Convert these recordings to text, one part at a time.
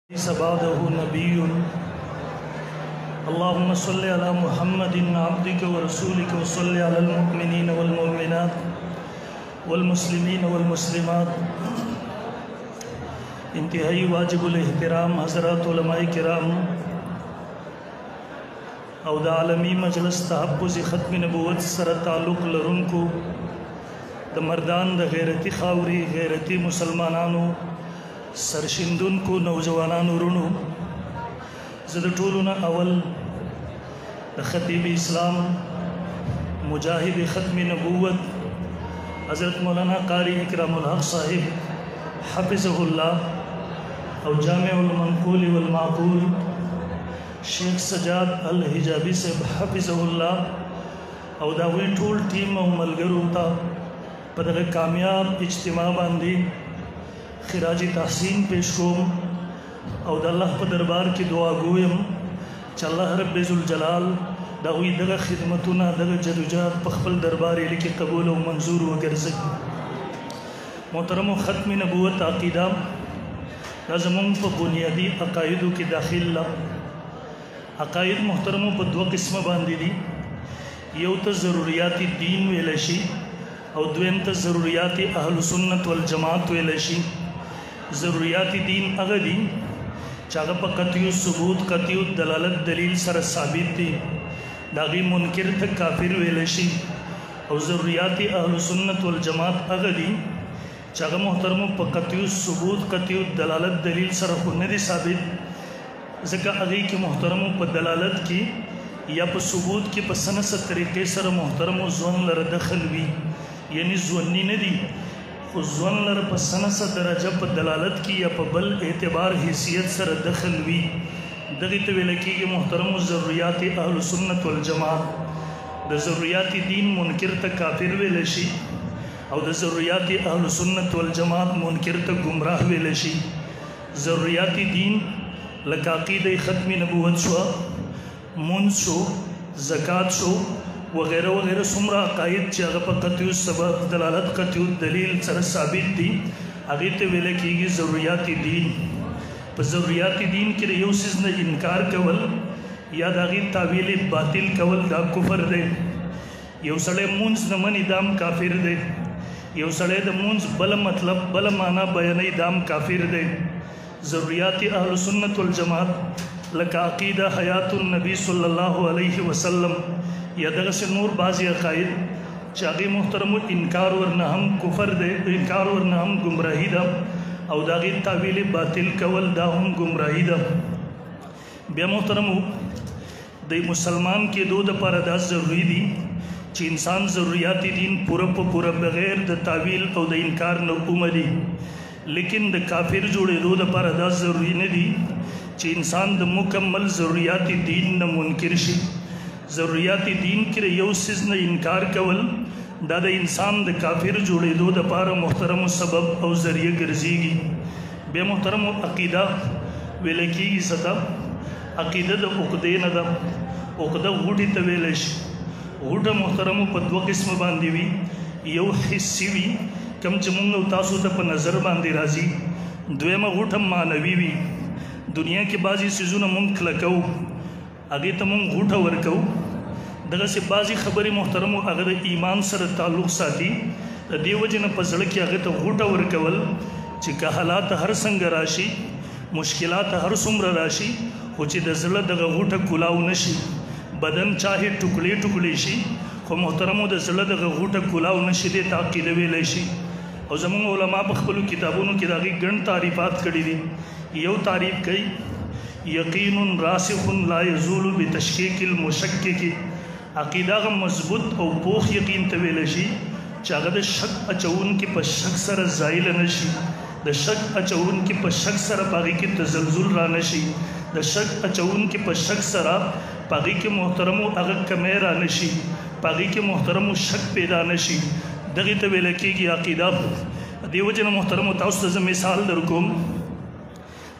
सबअदहु नबियुन अल्लाहुम्मा सल्लि अला मुहम्मदिन अब्दिका व रसूलिका व सल्लि अलल मुमिनीन वल मुमिनात वल मुस्लिमीन वल मुस्लिमात। इंतहाई वाजिबुल एहतराम हज़रात उलमाए किराम और द आलमी मजलिस तहफ़्फ़ुज़ ख़त्म नबूवत सर ताल्लुक़ लरुनको द मर्दान द गैरती खावरी गैरती मुसलमानानो सरशिंदुन को नौजवानान रुणु ज़द टोलुना अवल द ख़तीब इस्लाम मुजाहिद ख़त्म नबूवत हज़रत मौलाना कारी इकरामुल हक़ साहिब हफ़िज़हुल्लाह और जामिउल मनक़ूल वल माक़ूल शेख सजाद अल हिजाबी से हफ़िज़हुल्लाह और दावी टोल टीम और मलगरू ता पदर कामयाब इज्तिमा बांधी खिराजी तहसीन पेश कोम और अल्लाह पर दरबार की दुआ गोयम अल्लाह रब्बुल जलाल दावी दगा खिदमतुना दगा जदुजात पखपल दरबार के कबूल और मंजूर व गर्ज़ मोहतरम ख़त्म नबूवत अक़ीदा नज़मों पर बुनियादी अक़ाइदों की दाखिला अक़ाइद मोहतरमों पर दो किस्म बांधी दी यो तो ज़रूरियाती दीन वेलशी और द्वेम तो ज़रूरियाती अहल सुन्नत वल जमात वेलशी। ज़रूरियाती दीन अगदी चागा पर कतियु सबूत कतियु दलालत दलील सर साबित थी दागी मुनकिर तक काफिर वेलशी और ज़रूरियाती अहल सुन्नत वल जमात अगदी चागा मोहतरमों पर कतियु सबूत कतियु दलालत दलील सर खुन्नदी साबित ज़का अगी के मोहतरमों पर दलालत की या पर सबूत की पसंद से तरीके सर मोहतरमों ज़ोन लर दखल भी यानी ज़ोनी नदी ज़ोन लर पसंद से दराजा पर दलालत की या पर बल एतबार हैसियत सर दखल भी दगी तवेल की मोहतरम ज़रूरियाती अहल सुन्नत वल जमात द ज़रूरियाती दीन मुनकिर तक काफिर वेलशी और द ज़रूरियाती अहल सुन्नत वल जमात मुनकिर तक गुमराह वेलशी। ज़रूरियाती दीन लकाक़ीद ख़त्म नबूवत शो मुन शो ज़कात शो वगैरह वगैरह सुमरा अक़ाइद चागा पर कतियु सबब दलालत कतियु दलील सर साबित दी आगे तो वेले की ज़रूरियाती दीन पर ज़रूरियाती दीन के लिए उस ने इनकार कवल या दागी तावील बातिल कवल दा कुफर दे यो सड़े मुंस नमन इदाम काफिर दे यो सड़े द मुंस बल मतलब बल माना बयान इदाम काफिर दे। ज़रूरियाती अहल सुन्नत वल जमात लका अक़ीदा हयातुन नबी सल्लल्लाहु अलैहि वसल्लम या दग से नूर बाज़ी अक़ाइद चागी मोहतरम इनकार वर न हम कुफर दे इनकार वर न हम गुमराही दा और दागी तावील बातिल कवल दा हम गुमराही दा बे मोहतरम दे मुसलमान के दो द पर अदा ज़रूरी दी ची इंसान ज़रूरियाती दीन पूरा बग़ैर द तावील और द इनकार न उमदी लेकिन द काफिर जोड़े दो द पर अदा ज़रूरी न दी ची इंसान द मुकम्मल ज़रूरियाती दीन न मुनकिर शी। ज़रूरियाती दीन के योसिस न इनकार कवल दादा इंसान द काफिर जोड़े दो द पार मोहतरम सबब और ज़रिए गर्जीगी बे मोहतरम अक़ीदा वेलकी सतह अक़ीदा द उक़दे न दा उक़दा ऊटी तवेलश ऊट मोहतरम पर दो किस्म बांधी हुई यो हिस्सी भी कम चमुंग तासु तप नज़र बांधी राजी द्वेम ऊटम मानवी भी दुनिया के बाजी सिजुन मुंग खलकऊ आगे तमुंग ऊटा वर्कऊ दगा से बाजी खबरी मोहतरम अगर ईमान सर ताल्लुक़ साथी देवजन पजड़ के आगे तो ऊटा वर्कवल चिका हालात हर संग राशि मुश्किलात हर सुम्र राशि उची दजल दगा ऊटा कुलाऊ नशी बदन चाहे टुकड़े टुकड़े शी खो मोहतरम दजल दगा ऊटा कुलाऊ नशी दे ताक़ीद वेलशी और ज़मून उलमा बखबलु किताबों की दागी गण तारीफ़ात कड़ी दी यो तारीफ़ कई यकीनुन रासिखुन ला यज़ूलु बितशकीकिल मुशक्किकी अक़ीदा का मजबूत और पोख यकीन तवेलशी चागद शक अचौन की पशक सर ज़ाइल नशी द शक अचौन की पशक सर पागी की तजल्जुल रानशी द शक अचौन की पशक सरा पागी के मोहतरम अगर कमेरा नशी पागी के मोहतरम शक पैदा नशी दगी तवेल की अक़ीदा देवजन मोहतरम ताउस मिसाल दरकुम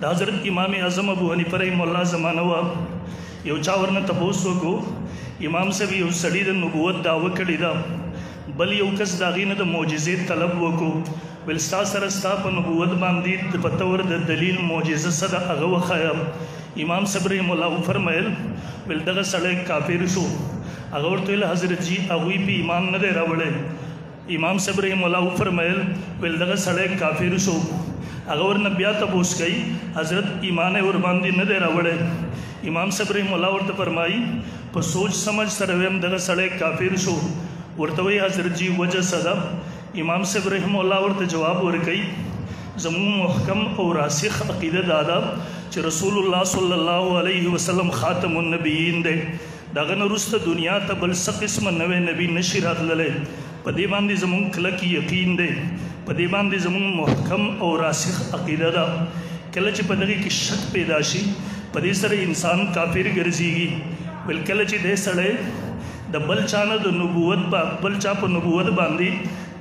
हज़रत इमाम आज़म अबू हनीफ़ा रहमहुल्लाह ज़मानवा यो चावरन तपोसो को इमाम से भी सड़ी द नबूवत दावा कड़ी दा बल यो कस दागी न द मोजिज़े तलब वो को ویل ستا سره ستا په نبوت باندې په طور د دلیل معجزه څه ده هغه وښایم. امام صاحب رحم الله وفرمیل ویل دغه سړی کافر شو. هغه ورته ویل حضرت جي هغوی په ایمان نه دی راوړی. امام صاحب رحم الله وفرمیل ویل دغه سړی کافر شو. هغه ورنه بیا تپوس کوي حضرت ایمان یې ورباندې نه دی راوړی. امام صاحب رحم الله ورته فرمایي په سوچ سمجھ سره ویم دغه سړی کافر شو. ورته وایي حضرت جي وجه څه ده؟ امام صاحب رحم الله ورته جواب ورکوي زموږ محکم او راسخ عقیده دا ده چې رسول الله صلی الله علیه وسلم خاتم النبیین دی. دغه نه وروسته دنیا ته بل څه قسمه نوی نبی نشي راتللی. په دې باندې زموږ کلک یقین دی، په دې باندې زموږ محکم او راسخ عقیده ده. کله چې په دغې کې شک پیدا شي په دې سره انسان کافر ګرځېږي. بل کله چې دې سړی د بل چا نه د نبوت بل چا په نبوت باندې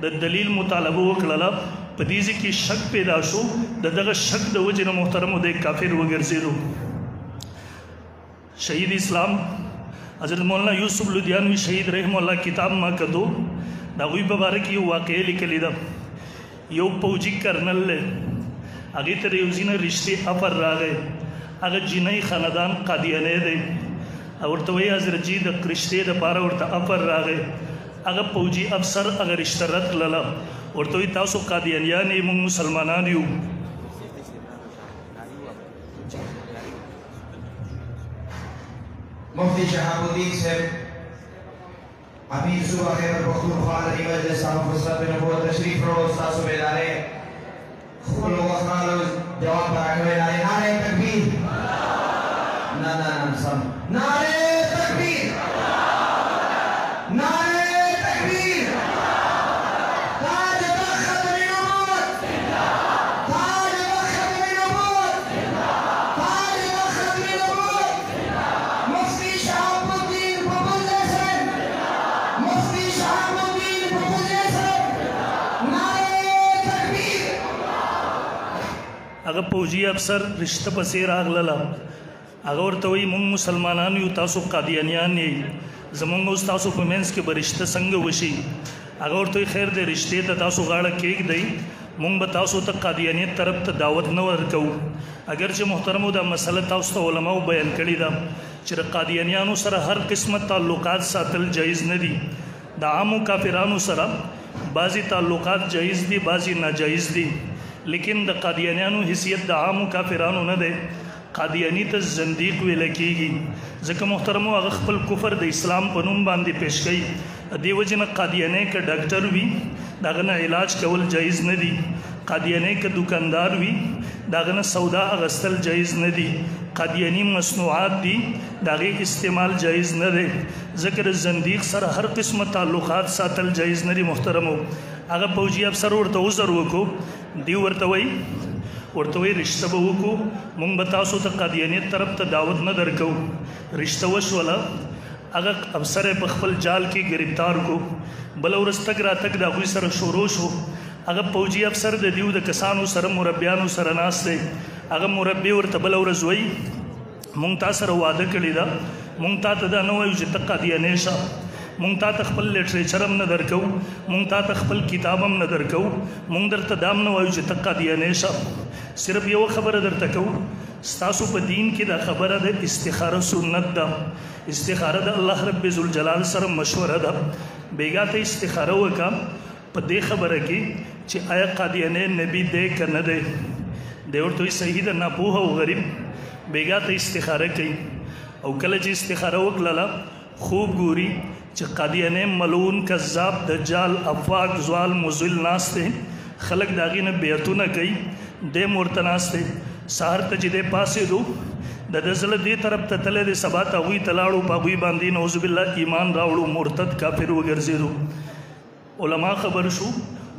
د دلیل مطالبه وکړله په دې کې شک پیدا شو، د دغه شک د وجې نه محترمو دی کافر وګرځېدو. شهید اسلام حضرت مولانا یوسف لدھیانوی شهید رحم الله کتاب ما کتو د هغوی په باره کې یو واقعه لیکلې ده. یو پوجي کرنل دی، هغې ته د یو ځینه رشتې افر راغی. هغه جنۍ خاندان قادیانی دی. ورته وایي حضرت جي د رشتې دپاره ورته افر راغی. هغه پوجي افسر هغه رشته رد کړله. ورته وایي تاسو قادیانیان یې موږ مسلمانان یو. مفتی شهاب الدین صاحب امیر صوبہ خیبر پختونخوا علی مجلس صاحب فصلت نبوت تشریف رو استاد بیدارے خپل وخت جواب راکوي. نعرہ تکبیر، نه سم نعرہ تکبیر، نعرہ تکبیر. تاج ختم نبوت، تاج ختم نبوت، تاج ختم نبوت. مفتی شهاب الدین بابوزے صاحب، مفتی شهاب الدین بابوزے صاحب. نعرہ تکبیر. هغه پوجي افسر رشته پسې راغلله. هغه ورته وایي موږ مسلمانان یو تاسو قادیانیان یې، زموږ او ستاسو په منځ کې به رشته څنګه وشي؟ هغه ورته وایي خیر دی رشتې ته تاسو غاړه کېږدئ، موږ به تاسو ته قادیانیت طرف ته دعوت نه ورکوو. اگر چې محترمو دا مسله تاسو ته علماو بیان کړې ده چې د قادیانیانو سره هر قسمه تعلقات ساتل جایز نه دي. د عامو کافرانو سره بعضې تعلقات جایز دي، بعضې ناجایز دي، لیکن د قادیانیانو حیثیت د عامو کافرانو نه دی. قادیانی ته زندیق ویل کېږي ځکه محترمو هغه خپل کفر د اسلام په نوم باندې پیش کوي. دې وجې نه قادیانی که ډاکټر وي د هغه نه علاج کول جایز نه دي. قادیانی که دکاندار وي د هغه نه سودا اغستل جایز نه دي. قادیانی مصنوعات دي د هغې استعمال جایز نه دی ځکه د زندیق سره هر قسمه تعلقات ساتل جایز نه دي. محترمو هغه پوجي افسر ورته عذر وکړو. دی ورته وایي رشته به وکړو، موږ به تاسو ته قادیانیت طرف ته دعوت نه درکو. رشته وشوله، هغه افسر یې په خپل جال کې گرفتار کو. بله ورځ تګ راتګ د هغوی سره شروع شو. هغه پوجي افسر د دیو د کسانو سره مربیانو سره ناست دی. هغه مربي ورته بله ورځ وایي موږ تا سره واده کړې ده، موږ تا ته دا نه وایو چې ته قادیانی شه، موږ تا ته خپل لټریچر هم نه درکو، موږ تا ته خپل کتاب هم نه درکو، موږ درته دا هم نه وایو چې ته قادیانی شه. صرف یو خبره درته کوو، ستاسو په دین کې دا خبره د استخاره سنت ده. استخاره د الله رب ذوالجلال سره مشوره ده. بیګا ته استخاره وکړه په دې خبره کې چې آیا قادیانی نبی دی که نه دی. دی ورته وایي صحیح ده، ناپوهه او غریب بیګا ته استخاره کوي. او کله چې استخاره وکړله خوب ګوري چې قادیانی ملعون کذاب دجال افواک زوال مضل ناست دی. خلک د هغې نه بیعتونه کوي، دی ورته ناست دی. سهار ته چې دی پاڅېدو د ده زړه دې طرف ته تللی دی، سبا ته هغوی ته لاړو، په هغوی باندې نعوذ بالله ایمان راوړو، مرتد کافر وګرځېدو. علما خبر شو،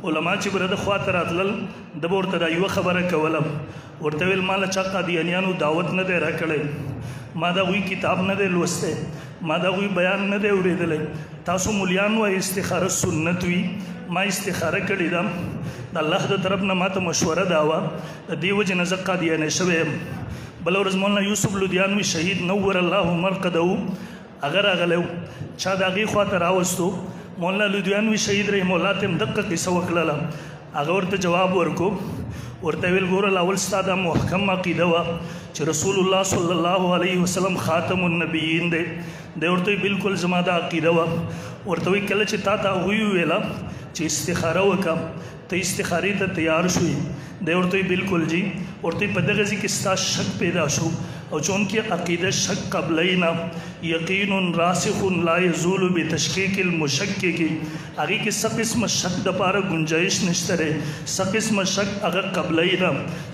علما چې بره د خوا ته راتلل ده به ورته دا یوه خبره کوله، ورته ویل ما له چا قادیانیانو دعوت نه دی راکړی، ما د هغوی کتاب نه دی لوستی، ما د هغوی بیان نه دی اورېدلی. تاسو مولیان وایي استخاره سنت وي، ما استخاره کړې ده، د الله د طرف نه ما ته مشوره دا وه، د دې وجې نه زه قادیانی شوی یم. بله ورځ مولانا یوسف لدھیانوي شهید نور الله مرقده هغه راغلی و، چا د هغې خوا ته راوستو. مولانا لدھیانوي شهید رحم الله ته هم دقه قصه وکړله. هغه ورته جواب ورکو ورته ویل ګوره لاول ستا دا محکم عقیده وه چې رسول الله صلی الله علیه وسلم خاتم النبیین دی ورته بالکل زما دا عقیده وه ورته وی کله چې تا ته هغوی وویله چې استخاره وکړه ته استخارې ته تیار شوې دی ورته بالکل جی ورته په دغه ځای کې ستا شک پیدا شو او چونکہ عقیدہ شک قبلینا یقین راسخ لا یزول بتشکیک المشکک اگے کہ سب قسم شک د پاره گنجائش نشته رہے سب قسم شک اگر قبلینا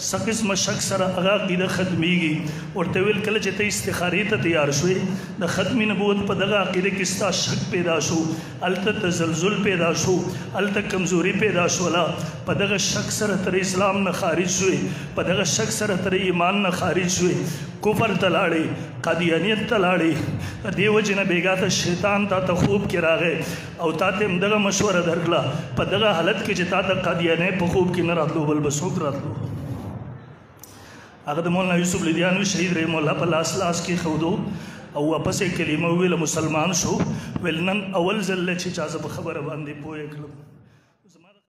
سب قسم شک سره اگر عقیدہ ختمیږي اور تویل کله چې ته استخاری ته تیار شوې د ختم نبوت په دغه عقیدہ کې ستا شک پیدا شو الته تزلزل پیدا شو الته کمزوری پیدا شولا په دغه شک سره تر اسلام نه خارج شوې په دغه شک سره تر ایمان نه خارج شوې کفر تلاړې قادیانیت تلاړې دیو جن بیګا ته شیطان تا خوب کې راغې او تا ته دغه مشوره درکړه په دغه حالت کې چې تا ته قادیانې په خوب کې نه راتلو بل بسوک راتلو هغه د مولانا یوسف لیدیانوي شهید رحم الله په لاس کې خودو او واپس کلمه ویل مسلمان شو ولنن اول ځل چې چا زه په خبره باندې پوه کړم